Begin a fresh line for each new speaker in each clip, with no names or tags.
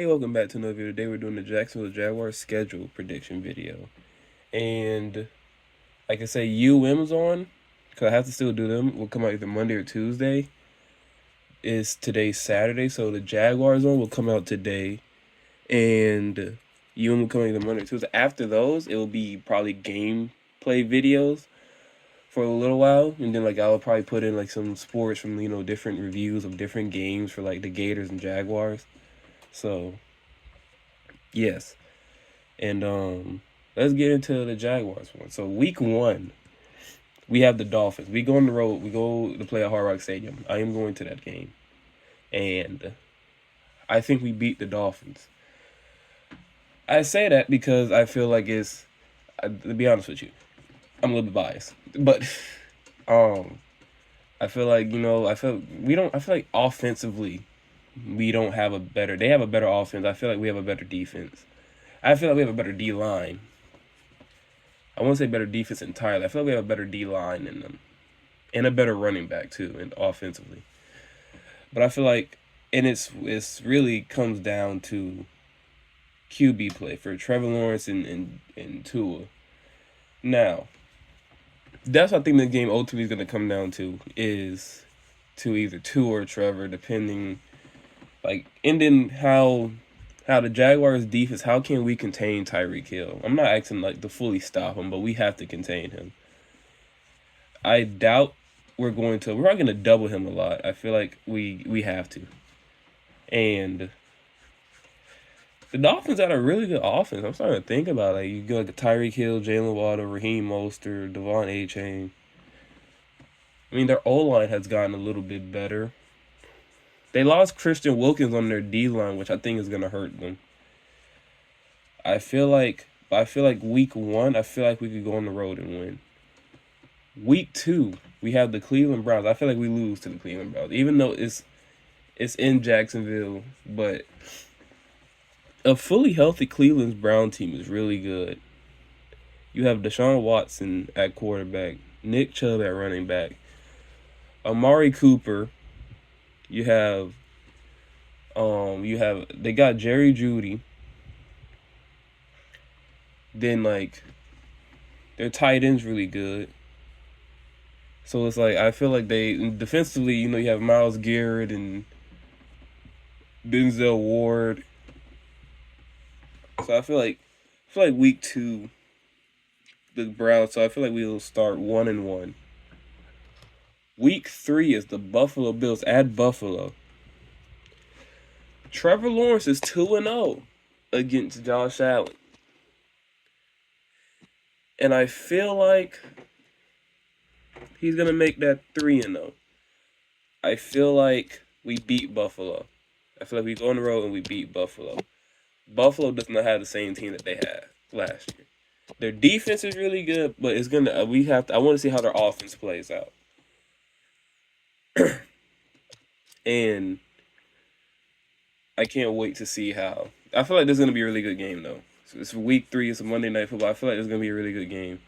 Hey, welcome back to another video. Today we're doing the Jacksonville Jaguars schedule prediction video. And I can say UM's on, because I have to still do them. Will come out either Monday or Tuesday. Is today Saturday, so the Jaguars one will come out today. And UM will come out either Monday or Tuesday. After those, it will be probably gameplay videos for a little while. And then I'll probably put in some sports from different reviews of different games for the Gators and Jaguars. So yes. And let's get into the Jaguars one. So week 1, we have the Dolphins. We go on the road. We go to play at Hard Rock Stadium. I am going to that game, and I think we beat the Dolphins. I say that because I feel like to be honest with you, I'm a little bit biased, but I feel like I feel like offensively we don't have a better. They have a better offense. I feel like we have a better defense. I feel like we have a better D line. I won't say better defense entirely. I feel like we have a better D line in them, and a better running back too, and offensively. But I feel like, and it's really comes down to QB play for Trevor Lawrence and Tua. Now, that's what I think the game ultimately is going to come down to, is to either Tua or Trevor, depending, and then how the Jaguars defense, how can we contain Tyreek Hill? I'm not asking to fully stop him, but we have to contain him. I doubt we're probably gonna double him a lot. I feel like we have to. And the Dolphins had a really good offense. I'm starting to think about you go Tyreek Hill, Jalen Waddle, Raheem Mostert, Devon Achane. I mean, their O line has gotten a little bit better. They lost Christian Wilkins on their D line, which I think is gonna hurt them. I feel like week 1, I feel like we could go on the road and win. Week 2, we have the Cleveland Browns. I feel like we lose to the Cleveland Browns, even though it's in Jacksonville. But a fully healthy Cleveland Brown team is really good. You have Deshaun Watson at quarterback, Nick Chubb at running back, Amari Cooper. You have they got Jerry Jeudy. Then their tight end's really good. So it's I feel like they defensively, you have Myles Garrett and Denzel Ward. So I feel like week 2, the Browns. So I feel like we'll start 1-1. Week 3 is the Buffalo Bills at Buffalo. Trevor Lawrence is 2-0 against Josh Allen. And I feel like he's going to make that 3-0. I feel like we beat Buffalo. I feel like we go on the road and we beat Buffalo. Buffalo does not have the same team that they had last year. Their defense is really good, but it's going to I want to see how their offense plays out. And I can't wait to see how. I feel like this is going to be a really good game, though. So it's week 3. It's a Monday Night Football. I feel like it's going to be a really good game.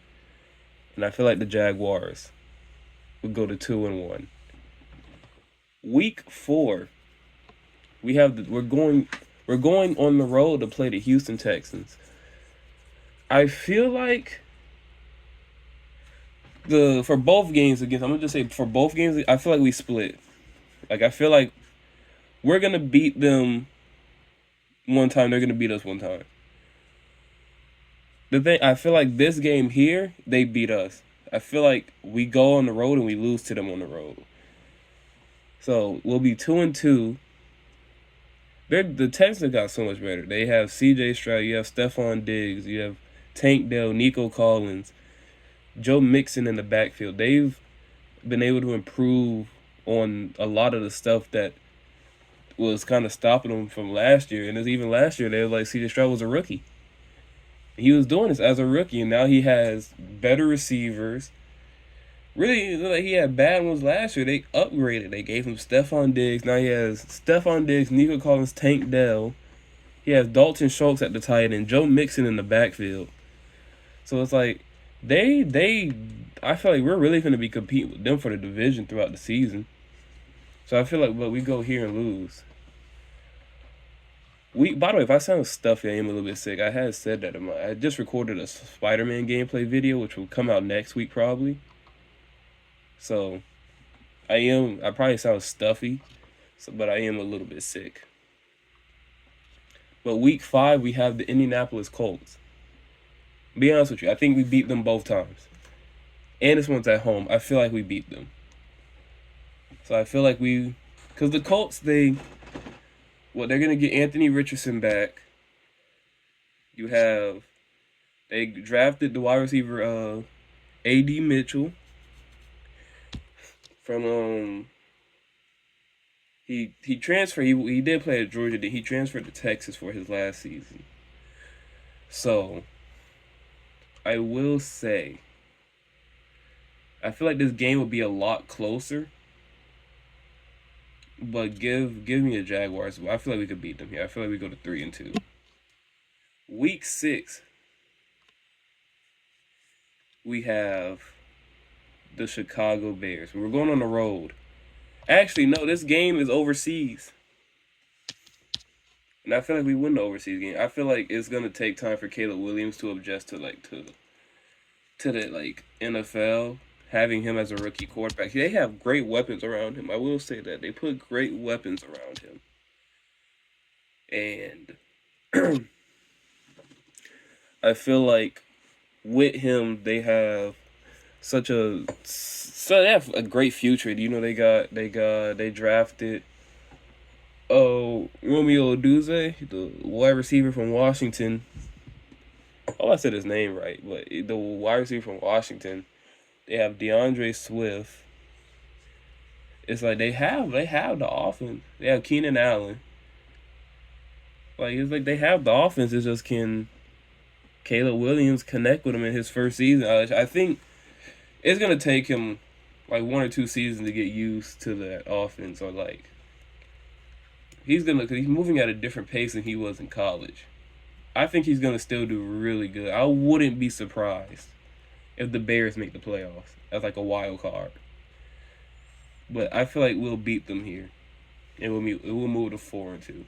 And I feel like the Jaguars would go to 2-1. Week 4, we're going on the road to play the Houston Texans. I feel like for both games against, I'm gonna just say for both games, I feel like we split. I feel like we're gonna beat them one time, they're gonna beat us one time. The thing, I feel like this game here, they beat us. I feel like we go on the road and we lose to them on the road. So we'll be 2-2. The Texans got so much better. They have C.J. Stroud, you have Stephon Diggs, you have Tank Dell, Nico Collins, Joe Mixon in the backfield. They've been able to improve on a lot of the stuff that was kind of stopping them from last year. And even last year, they were C.J. Stroud was a rookie. He was doing this as a rookie, and now he has better receivers. Really, he had bad ones last year. They upgraded. They gave him Stephon Diggs. Now he has Stephon Diggs, Nico Collins, Tank Dell. He has Dalton Schultz at the tight end, Joe Mixon in the backfield. So it's I feel like we're really going to be competing with them for the division throughout the season. So I feel like, but we go here and lose. By the way, if I sound stuffy, I am a little bit sick. I had said that I just recorded a Spider-Man gameplay video, which will come out next week probably. So I probably sound stuffy, but I am a little bit sick. But week 5 we have the Indianapolis Colts. Be honest with you, I think we beat them both times, and this one's at home. I feel like we beat them. So I feel like because the Colts they're gonna get Anthony Richardson back. You have they drafted the wide receiver A.D. Mitchell from he transferred. He did play at Georgia. He transferred to Texas for his last season. So I will say, I feel like this game will be a lot closer. But give me the Jaguars. I feel like we could beat them here. I feel like we go to 3-2. Week 6, we have the Chicago Bears. We're going on the road. Actually, no, this game is overseas. And I feel like we win the overseas game. I feel like it's gonna take time for Caleb Williams to adjust to the NFL, having him as a rookie quarterback. They have great weapons around him. I will say that. They put great weapons around him. And I feel like with him they have they have a great future. You know, they drafted Romeo Duze, the wide receiver from Washington. Oh, I said his name right, but the wide receiver from Washington. They have DeAndre Swift. It's like they have the offense. They have Keenan Allen. Like it's like they have the offense. It's just can Caleb Williams connect with him in his first season. I think it's gonna take him like 1 or 2 seasons to get used to that offense, or like because he's moving at a different pace than he was in college. I think he's gonna still do really good. I wouldn't be surprised if the Bears make the playoffs as like a wild card. But I feel like we'll beat them here, and we'll move to 4-2.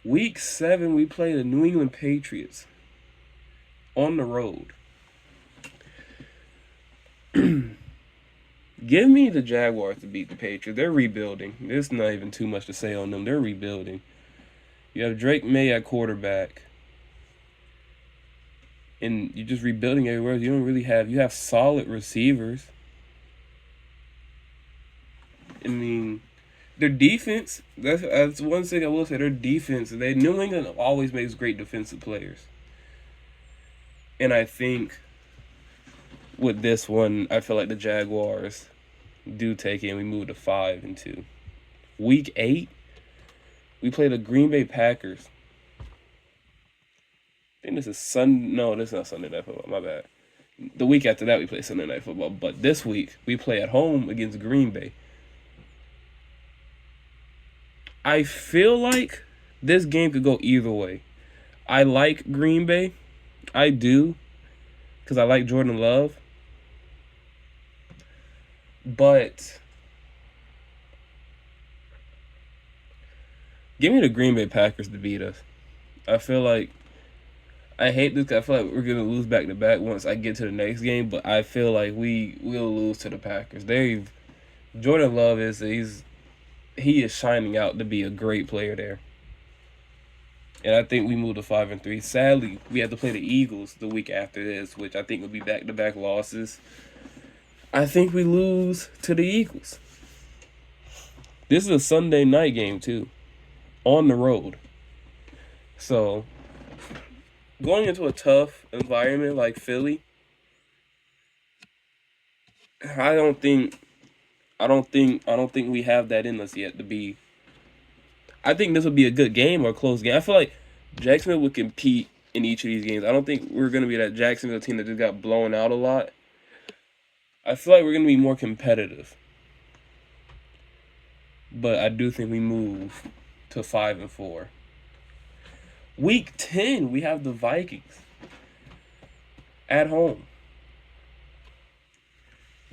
Week 7, we play the New England Patriots on the road. Give me the Jaguars to beat the Patriots. They're rebuilding. There's not even too much to say on them. They're rebuilding. You have Drake May at quarterback. And you're just rebuilding everywhere. You have solid receivers. I mean, their defense, that's one thing I will say, their defense, New England always makes great defensive players. And I think with this one, I feel like the Jaguars do take it and we move to 5-2. Week 8, we play the Green Bay Packers. I think this is no, this is not Sunday Night Football, my bad. The week after that, we play Sunday Night Football. But this week, we play at home against Green Bay. I feel like this game could go either way. I like Green Bay. I do. Because I like Jordan Love. But give me the Green Bay Packers to beat us. I feel like I hate this. I feel like we're gonna lose back to back once I get to the next game, but I feel like we will lose to the Packers. Jordan Love he is shining out to be a great player there, and I think we move to 5-3. Sadly, we have to play the Eagles the week after this, which I think will be back to back losses. I think we lose to the Eagles. This is a Sunday night game too, on the road. So going into a tough environment like Philly, I don't think we have that in us yet to be. I think this would be a good game or a close game. I feel like Jacksonville would compete in each of these games. I don't think we're gonna be that Jacksonville team that just got blown out a lot. I feel like we're gonna be more competitive, but I do think we move to 5-4. Week 10, we have the Vikings at home.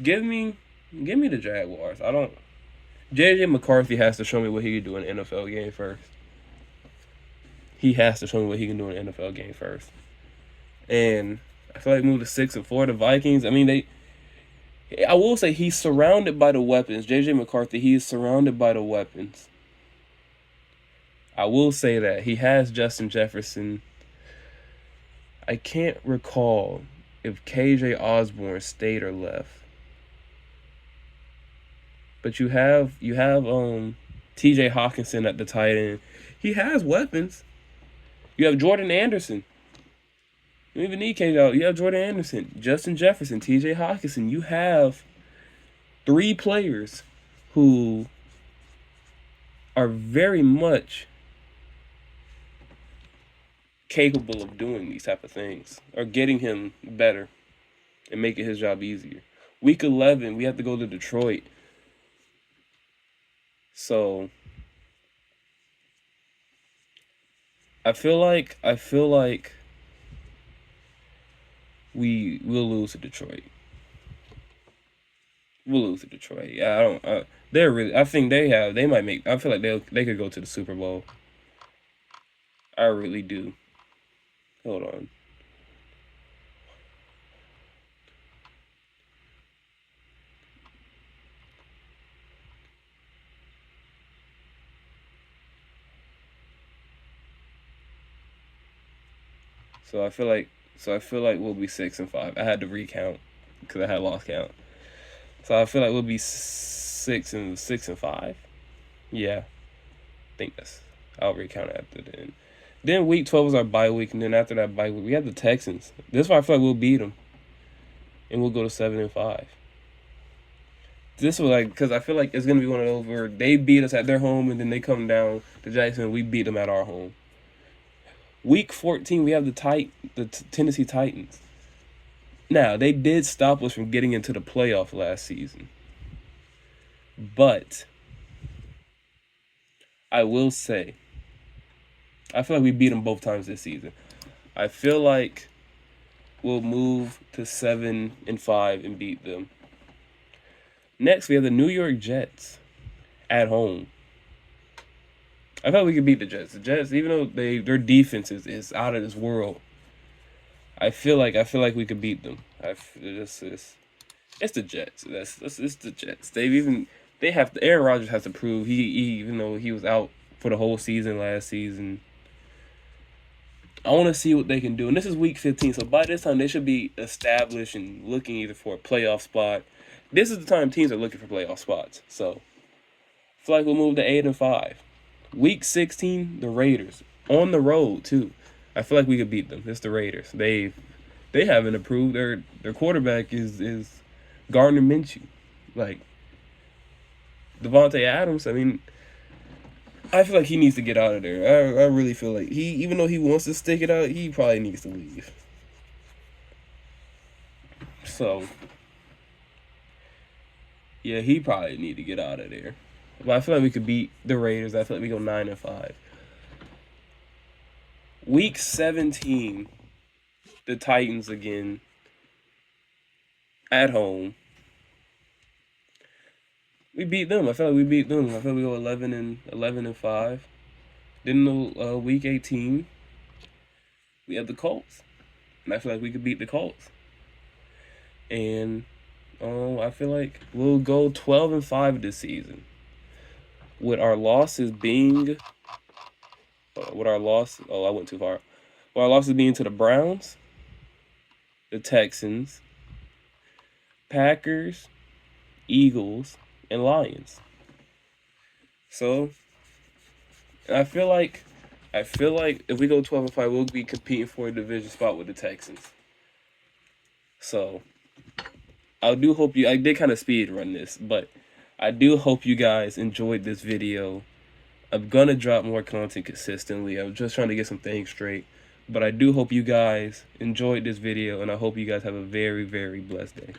Give me the Jaguars. JJ McCarthy has to show me what he can do in an NFL game first. he has to show me what he can do in an NFL game first. And I feel like move to 6-4. The Vikings. I mean, I will say he's surrounded by the weapons. JJ McCarthy. He is surrounded by the weapons. I will say that he has Justin Jefferson. I can't recall if KJ Osborne stayed or left. But you have TJ Hawkinson at the tight end. He has weapons. You have Jordan Anderson. You don't even need KJ. You have Jordan Anderson, Justin Jefferson, TJ Hawkinson. You have 3 players who are very much capable of doing these type of things, or getting him better and making his job easier. Week 11, we have to go to Detroit. So I feel like we will lose to Detroit. We'll lose to Detroit. Yeah, I don't. They're really. I think they have. They might make. I feel like they could go to the Super Bowl. I really do. Hold on. So I feel like we'll be 6-5. I had to recount because I had lost count. So I feel like we'll be 6-5. Yeah, I think that's. I'll recount after then. Then week 12 is our bye week, and then after that bye week, we have the Texans. This is why I feel like we'll beat them, and we'll go to 7-5. This was like, because I feel like it's gonna be one of those where they beat us at their home, and then they come down to Jacksonville. We beat them at our home. Week 14, we have the Tennessee Titans. Now, they did stop us from getting into the playoff last season. But I will say, I feel like we beat them both times this season. I feel like we'll move to 7-5 and beat them. Next, we have the New York Jets at home. I feel like we could beat the Jets. The Jets, even though their defense is out of this world, I feel like we could beat them. It's the Jets. It's the Jets. Aaron Rodgers has to prove he even though he was out for the whole season last season. I want to see what they can do. And this is week 15, so by this time they should be established and looking either for a playoff spot. This is the time teams are looking for playoff spots. So I feel like we'll move to 8-5. Week 16, the Raiders. On the road too. I feel like we could beat them. It's the Raiders. They haven't improved. Their quarterback is Gardner Minshew. Like Devontae Adams, I mean, I feel like he needs to get out of there. I really feel like even though he wants to stick it out, he probably needs to leave. So, yeah, he probably need to get out of there. But I feel like we could beat the Raiders. I feel like we go 9-5. Week 17, the Titans again at home. We beat them. I feel like we beat them. I feel like we go 11-5. Then week 18, we have the Colts, and I feel like we could beat the Colts. And I feel like we'll go 12-5 this season. With our losses being, I went too far. With our losses being to the Browns, the Texans, Packers, Eagles, and Lions. So I feel like if we go 12-5, we'll be competing for a division spot with the Texans. So I did kind of speed run this, but I do hope you guys enjoyed this video. I'm gonna drop more content consistently. I'm just trying to get some things straight. But I do hope you guys enjoyed this video, and I hope you guys have a very, very blessed day.